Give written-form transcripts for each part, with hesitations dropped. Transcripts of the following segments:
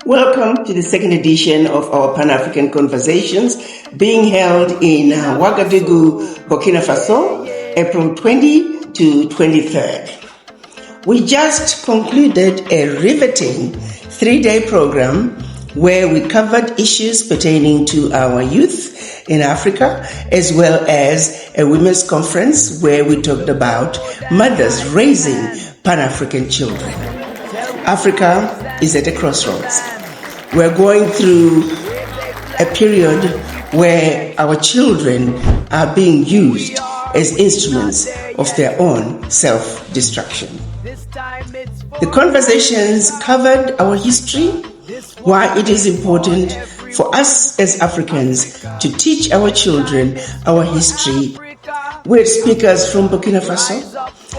Welcome to the second edition of our Pan-African Conversations being held in Ouagadougou, Burkina Faso, April 20 to 23rd. We just concluded a riveting 3-day program where we covered issues pertaining to our youth in Africa, as well as a women's conference where we talked about mothers raising Pan-African children. Africa is at a crossroads. We're going through a period where our children are being used as instruments of their own self-destruction. The conversations covered our history, why it is important for us as Africans to teach our children our history. We had speakers from Burkina Faso,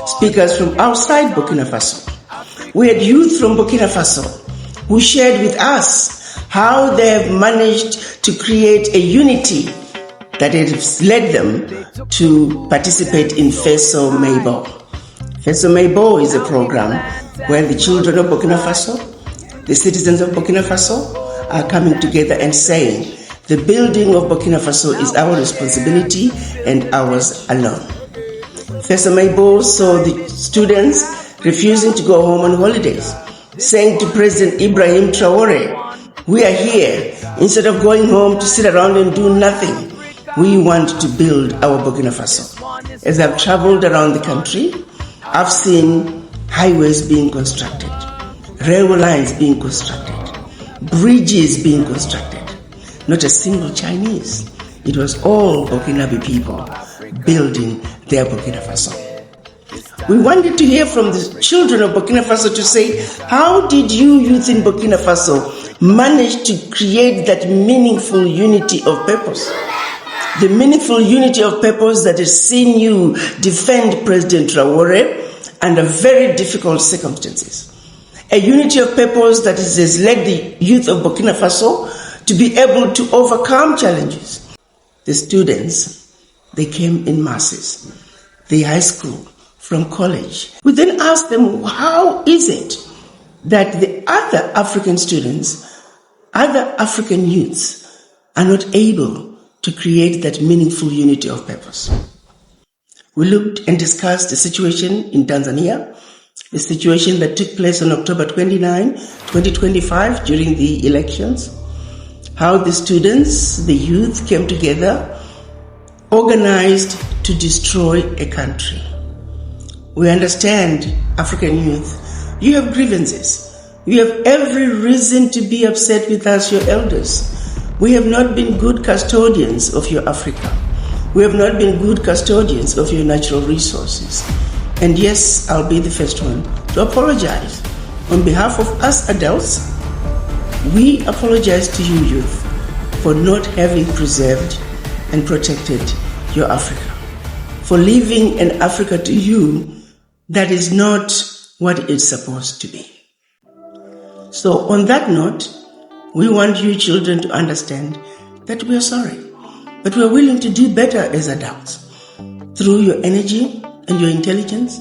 speakers from outside Burkina Faso. We had youth from Burkina Faso who shared with us how they have managed to create a unity that has led them to participate in Feso Meibo. Feso Meibo is a program where the children of Burkina Faso, the citizens of Burkina Faso, are coming together and saying, the building of Burkina Faso is our responsibility and ours alone. Feso Meibo saw the students refusing to go home on holidays, saying to President Ibrahim Traore, we are here. Instead of going home to sit around and do nothing, we want to build our Burkina Faso. As I've traveled around the country, I've seen highways being constructed, railway lines being constructed, bridges being constructed. Not a single Chinese. It was all Burkinabe people building their Burkina Faso. We wanted to hear from the children of Burkina Faso to say, how did you youth in Burkina Faso manage to create that meaningful unity of purpose? The meaningful unity of purpose that has seen you defend President Traore under very difficult circumstances. A unity of purpose that has led the youth of Burkina Faso to be able to overcome challenges. The students, they came in masses. The high school, from college. We then asked them, how is it that the other African students, other African youths are not able to create that meaningful unity of purpose? We looked and discussed the situation in Tanzania, the situation that took place on October 29, 2025 during the elections, how the students, the youth came together, organized to destroy a country. We understand, African youth, you have grievances. You have every reason to be upset with us, your elders. We have not been good custodians of your Africa. We have not been good custodians of your natural resources. And yes, I'll be the first one to apologize. On behalf of us adults, we apologize to you youth for not having preserved and protected your Africa, for leaving an Africa to you that is not what it's supposed to be. So on that note, we want you children to understand that we are sorry, but we are willing to do better as adults through your energy and your intelligence,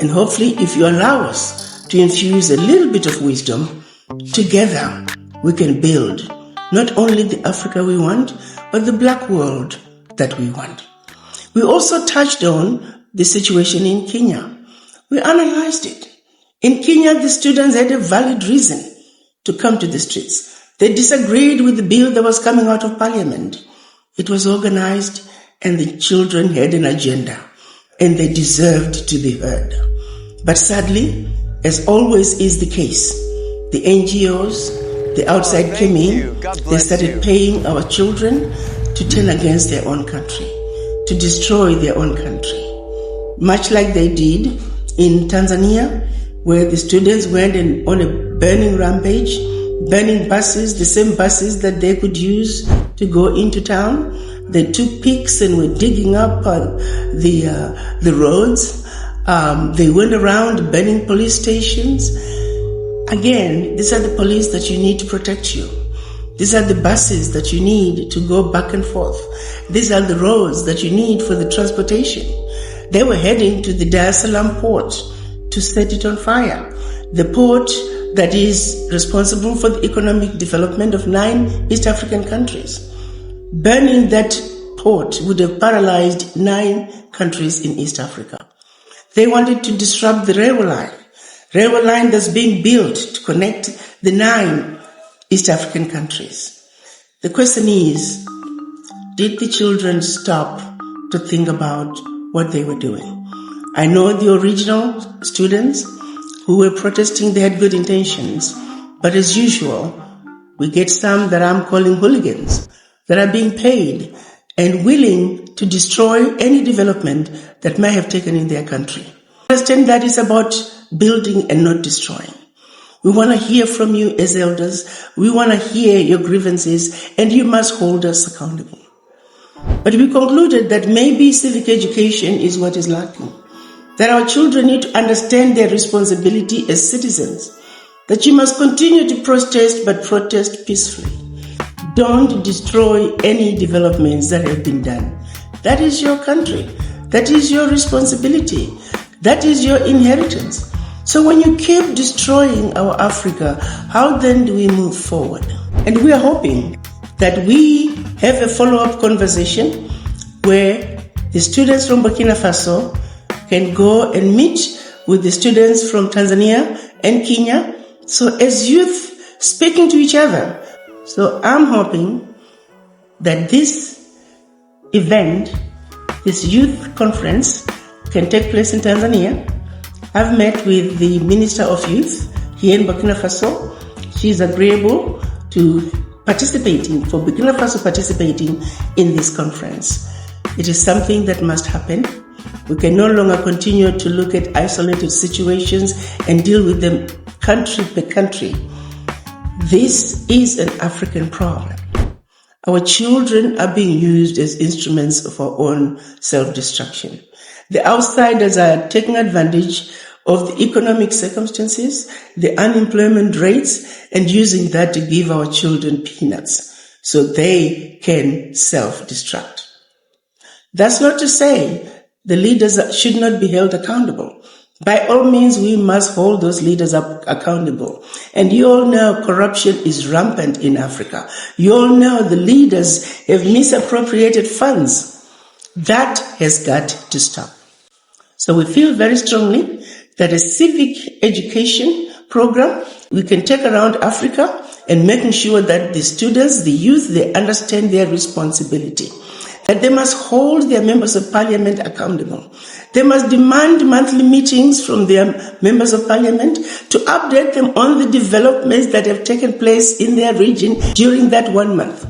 and hopefully if you allow us to infuse a little bit of wisdom, together we can build not only the Africa we want, but the black world that we want. We also touched on the situation in Kenya. We analyzed it. In Kenya, the students had a valid reason to come to the streets. They disagreed with the bill that was coming out of parliament. It was organized and the children had an agenda and they deserved to be heard. But sadly, as always is the case, the NGOs, the outside came in, they started paying our children to turn against their own country, to destroy their own country. Much like they did in Tanzania, where the students went on a burning rampage, burning buses, the same buses that they could use to go into town. They took picks and were digging up the roads. They went around burning police stations. Again, these are the police that you need to protect you. These are the buses that you need to go back and forth. These are the roads that you need for the transportation. They were heading to the Dar es Salaam port to set it on fire. The port that is responsible for the economic development of 9 East African countries. Burning that port would have paralyzed 9 countries in East Africa. They wanted to disrupt the railway line that's being built to connect the 9 East African countries. The question is, did the children stop to think about what they were doing? I know the original students who were protesting, they had good intentions, but as usual, we get some that I'm calling hooligans that are being paid and willing to destroy any development that may have taken in their country. Understand that it's about building and not destroying. We want to hear from you as elders. We want to hear your grievances, and you must hold us accountable. But we concluded that maybe civic education is what is lacking. That our children need to understand their responsibility as citizens. That you must continue to protest, but protest peacefully. Don't destroy any developments that have been done. That is your country. That is your responsibility. That is your inheritance. So when you keep destroying our Africa, how then do we move forward? And we are hoping that we have a follow-up conversation where the students from Burkina Faso can go and meet with the students from Tanzania and Kenya. So as youth speaking to each other. So I'm hoping that this event, this youth conference, can take place in Tanzania. I've met with the Minister of Youth here in Burkina Faso. She's agreeable to participating in this conference. It is something that must happen. We can no longer continue to look at isolated situations and deal with them country by country. This is an African problem. Our children are being used as instruments of our own self-destruction. The outsiders are taking advantage of the economic circumstances, the unemployment rates, and using that to give our children peanuts so they can self-destruct. That's not to say the leaders should not be held accountable. By all means, we must hold those leaders up accountable. And you all know corruption is rampant in Africa. You all know the leaders have misappropriated funds. That has got to stop. So we feel very strongly that a civic education program we can take around Africa and making sure that the students, the youth, they understand their responsibility. That they must hold their members of parliament accountable. They must demand monthly meetings from their members of parliament to update them on the developments that have taken place in their region during that 1 month.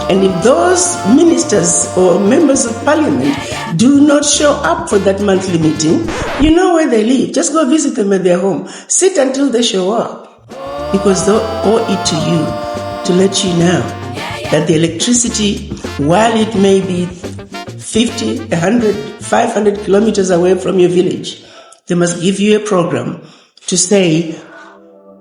And if those ministers or members of parliament do not show up for that monthly meeting, you know where they live. Just go visit them at their home. Sit until they show up. Because they owe it to you to let you know that the electricity, while it may be 50, 100, 500 kilometers away from your village, they must give you a program to say,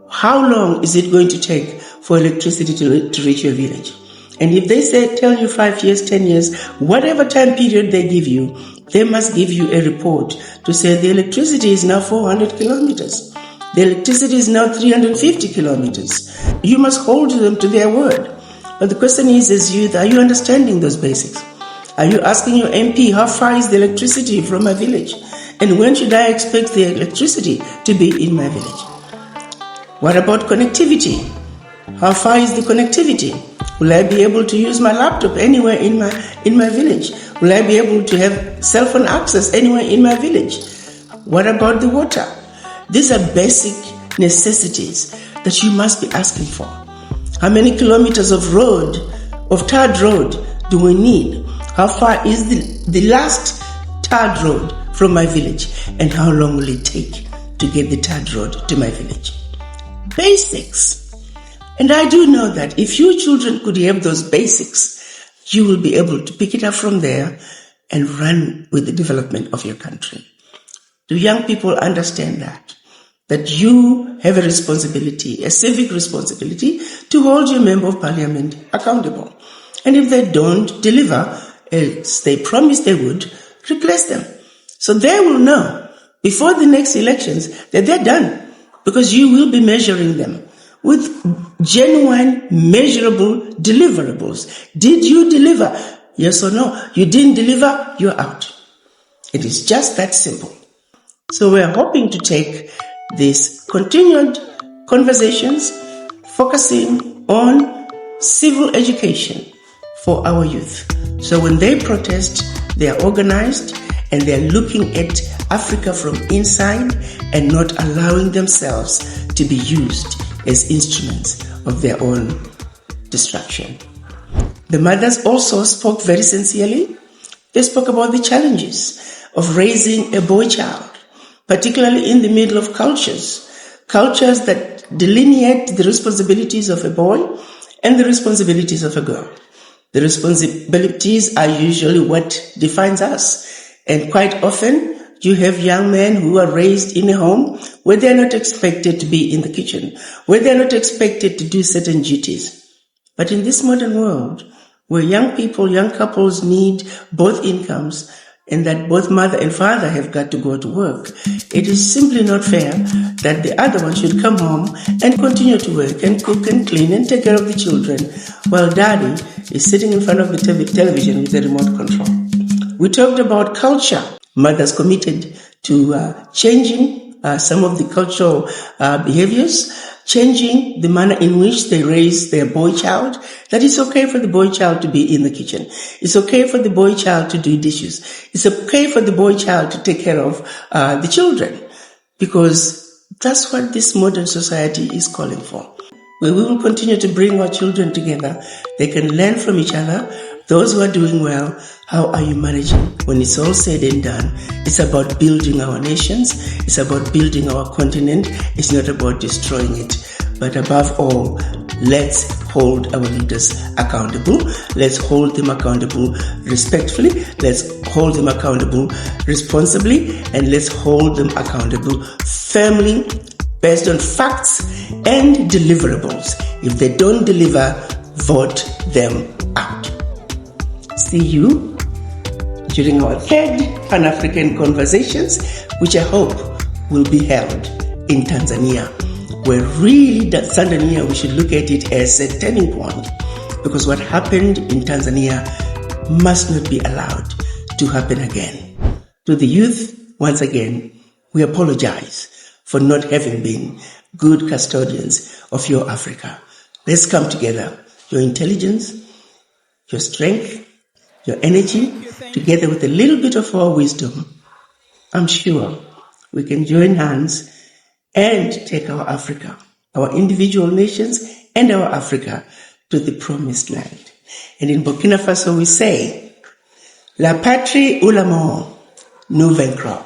how long is it going to take for electricity to reach your village? And if they tell you 5 years, 10 years, whatever time period they give you, they must give you a report to say the electricity is now 400 kilometers. The electricity is now 350 kilometers. You must hold them to their word. But the question is, as youth, are you understanding those basics? Are you asking your MP, how far is the electricity from my village? And when should I expect the electricity to be in my village? What about connectivity? How far is the connectivity? Will I be able to use my laptop anywhere in my village? Will I be able to have cell phone access anywhere in my village? What about the water? These are basic necessities that you must be asking for. How many kilometers of tarred road do we need? How far is the last tarred road from my village? And how long will it take to get the tarred road to my village? Basics. And I do know that if you children could have those basics, you will be able to pick it up from there and run with the development of your country. Do young people understand that? That you have a responsibility, a civic responsibility, to hold your member of parliament accountable. And if they don't deliver, as they promised they would, replace them. So they will know before the next elections that they're done because you will be measuring them with genuine, measurable deliverables. Did you deliver? Yes or no? You didn't deliver, you're out. It is just that simple. So we're hoping to take these continued conversations focusing on civil education for our youth. So when they protest, they are organized and they're looking at Africa from inside and not allowing themselves to be used as instruments of their own destruction. The mothers also spoke very sincerely. They spoke about the challenges of raising a boy child, particularly in the middle of cultures that delineate the responsibilities of a boy and the responsibilities of a girl. The responsibilities are usually what defines us. And quite often, you have young men who are raised in a home where they're not expected to be in the kitchen, where they're not expected to do certain duties. But in this modern world, where young couples need both incomes, and that both mother and father have got to go to work, it is simply not fair that the other one should come home and continue to work and cook and clean and take care of the children while daddy is sitting in front of the television with the remote control. We talked about culture. Mothers committed to changing some of the cultural behaviors, changing the manner in which they raise their boy child, that it's okay for the boy child to be in the kitchen. It's okay for the boy child to do dishes. It's okay for the boy child to take care of the children, because that's what this modern society is calling for. We will continue to bring our children together. They can learn from each other. Those who are doing well, how are you managing? When it's all said and done, it's about building our nations. It's about building our continent. It's not about destroying it. But above all, let's hold our leaders accountable. Let's hold them accountable respectfully. Let's hold them accountable responsibly. And let's hold them accountable firmly, based on facts and deliverables. If they don't deliver, vote them out. See you during our third Pan-African conversations, which I hope will be held in Tanzania, where really Tanzania, we should look at it as a turning point, because what happened in Tanzania must not be allowed to happen again. To the youth, once again, we apologize for not having been good custodians of your Africa. Let's come together, your intelligence, your strength, your energy, together with a little bit of our wisdom. I'm sure we can join hands and take our Africa, our individual nations and our Africa to the promised land. And in Burkina Faso we say, La patrie ou la mort, nous vaincrons.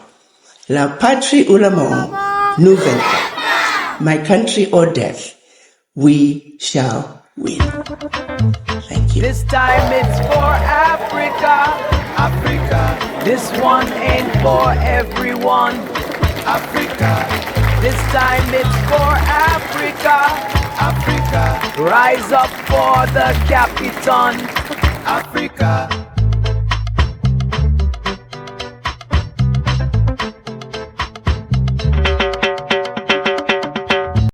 La patrie ou la mort, nous vaincrons. My country or death, we shall win. Thank you. This time it's for Africa, Africa. This one ain't for everyone, Africa. This time it's for Africa, Africa. Rise up for the Capitan, Africa.